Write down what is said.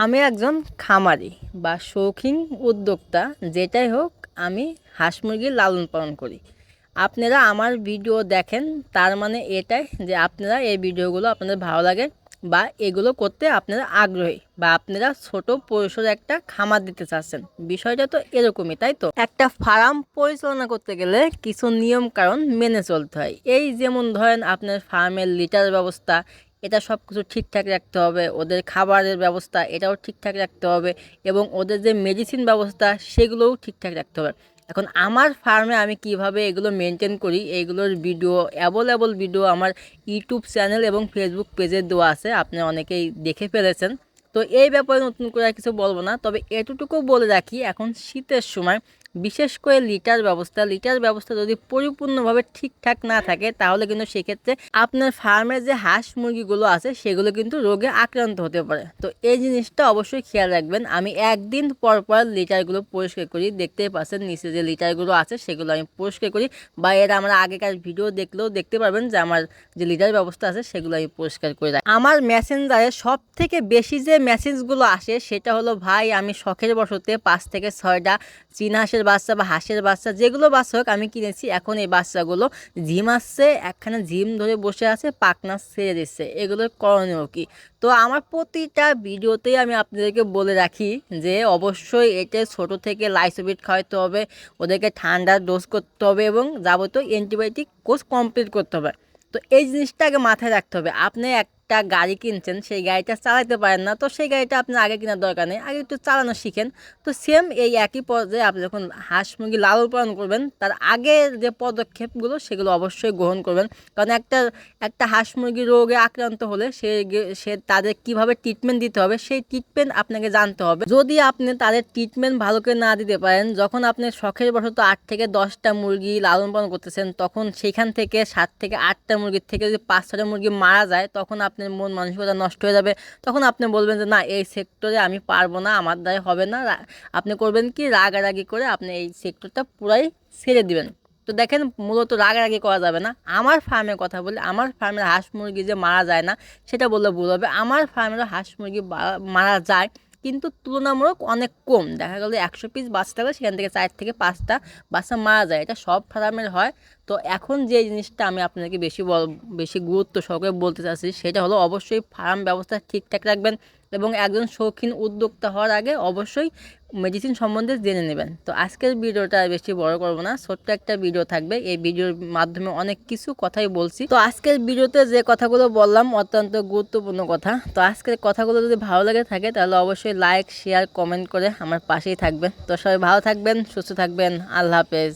আমি একজন খামারি বা শৌখিন উদ্যোক্তা, যেটাই হোক আমি হাঁস মুরগির লালন পালন করি। আপনারা আমার ভিডিও দেখেন, তার মানে এটাই যে আপনারা এই ভিডিওগুলো আপনাদের ভালো লাগে বা এগুলো করতে আপনারা আগ্রহী, বা আপনারা ছোট পরিসরে একটা খামার দিতে চাচ্ছেন। বিষয়টা তো এরকমই, তাই তো? একটা ফার্ম পরিচালনা করতে গেলে কিছু নিয়ম কারণ মেনে চলতে হয়। এই যেমন ধরেন, আপনার ফার্মের লিটার ব্যবস্থা, এটা সব কিছু ঠিকঠাক রাখতে হবে। ওদের খাবারের ব্যবস্থা এটাও ঠিকঠাক রাখতে হবে, এবং ওদের যে মেডিসিন ব্যবস্থা সেগুলোও ঠিকঠাক রাখতে হবে। এখন আমার ফার্মে আমি কিভাবে এগুলো মেনটেন করি, এইগুলোর ভিডিও, অ্যাভেলেবল ভিডিও আমার ইউটিউব চ্যানেল এবং ফেসবুক পেজে দেওয়া আছে, আপনি অনেকেই দেখে ফেলেছেন। তো এই ব্যাপারে নতুন করে আর কিছু বলবো না, তবে এতটুকু বলে রাখি, এখন শীতের সময় বিশেষ করে লিটার ব্যবস্থা যদি পরিপূর্ণভাবে ঠিকঠাক না থাকে, তাহলে কিন্তু সেক্ষেত্রে আপনার ফার্মের যে হাঁস মুরগিগুলো আছে সেগুলো কিন্তু রোগে আক্রান্ত হতে পারে। তো এই জিনিসটা অবশ্যই খেয়াল রাখবেন। আমি একদিন পর পর লিটারগুলো পরিষ্কার করি, দেখতেই পাচ্ছেন নিচে যে লিটারগুলো আছে সেগুলো আমি পরিষ্কার করি, বা এর আমরা আগেকার ভিডিও দেখলেও দেখতে পারবেন যে আমার যে লিটার ব্যবস্থা আছে সেগুলো আমি পরিষ্কার করে রাখি। আমার মেসেঞ্জারে সব থেকে বেশি যে মেসেজগুলো আসে সেটা হলো, ভাই আমি শখের বশতে 5 থেকে 6টা চীন হাঁসের বাচ্চা বা হাঁসের বাচ্চা, যেগুলো বাচ্চা হোক, আমি কিনেছি। এখন এই বাচ্চাগুলো ঝিম আসছে, একখানে ঝিম ধরে বসে আছে, পাখনা ছেড়ে দিচ্ছে, এগুলোর করণীয় কি? তো আমার প্রতিটা ভিডিওতেই আমি আপনাদেরকে বলে রাখি যে অবশ্যই এটা ছোট থেকে লাইসোভিট খাওয়াতে হবে, ওদেরকে ঠান্ডার ডোজ করতে হবে, এবং যাবতীয় অ্যান্টিবায়োটিক কোর্স কমপ্লিট করতে হবে। তো এই জিনিসটা আগে মাথায় রাখতে হবে। আপনি একটা গাড়ি কিনছেন, সেই গাড়িটা চালাতে পারেন না, তো সেই গাড়িটা আপনার আগে কেনার দরকার নেই, আগে একটু চালানো শিখেন। তো সেম এই একই পর্যায়ে আপনি যখন হাঁস মুরগি লালন পালন করবেন, তার আগের যে পদক্ষেপগুলো সেগুলো অবশ্যই গ্রহণ করবেন। কারণ একটা একটা হাঁস মুরগি রোগে আক্রান্ত হলে সে তাদের কিভাবে ট্রিটমেন্ট দিতে হবে, সেই ট্রিটমেন্ট আপনাকে জানতে হবে। যদি আপনি তাদের ট্রিটমেন্ট ভালো করে না দিতে পারেন, যখন আপনি শখের বশত 8 থেকে 10টা মুরগি লালন পালন করতেছেন, তখন সেখান থেকে 7 থেকে 8টা মুরগির থেকে যদি 5-6টা মুরগি মারা যায়, তখন আপনার মন মানসিকতা নষ্ট হয়ে যাবে। তখন আপনি বলবেন যে না, এই সেক্টরে আমি পারবো না, আমার দ্বারা হবে না। আপনি করবেন কি, রাগারাগি করে আপনি এই সেক্টরটা পুরাই ছেড়ে দিবেন। তো দেখেন, মূলত রাগারাগি করা যাবে না। আমার ফার্মের কথা বলি, আমার ফার্মের হাঁস মুরগি যে মারা যায় না সেটা বললে ভুল হবে। আমার ফার্মের হাঁস মুরগি মারা যায়, কিন্তু তুলনামূলক অনেক কম। দেখা গেলো 100 পিস বাচ্চা থাকলে সেখান থেকে 4 থেকে 5টা বাচ্চা মারা যায়, এটা সব ফার্মের হয়। তো এখন যে জিনিসটা আমি আপনাকে বেশি গুরুত্ব সহকারে বলতে চাচ্ছি, সেটা হলো অবশ্যই ফার্ম ব্যবস্থা ঠিকঠাক রাখবেন, এবং একজন শৌখিন উদ্যোক্তা হওয়ার আগে অবশ্যই মেডিসিন সম্বন্ধে জেনে নেবেন। তো আজকের ভিডিওটা আর বেশি বড় করবো না, ছোট্ট একটা ভিডিও থাকবে। এই ভিডিওর মাধ্যমে অনেক কিছু কথাই বলছি। তো আজকের ভিডিওতে যে কথাগুলো বললাম অত্যন্ত গুরুত্বপূর্ণ কথা। তো আজকের কথাগুলো যদি ভালো লাগে থাকে, তাহলে অবশ্যই লাইক, শেয়ার, কমেন্ট করে আমার পাশেই থাকবেন। তো সবাই ভালো থাকবেন, সুস্থ থাকবেন। আল্লাহ হাফেজ।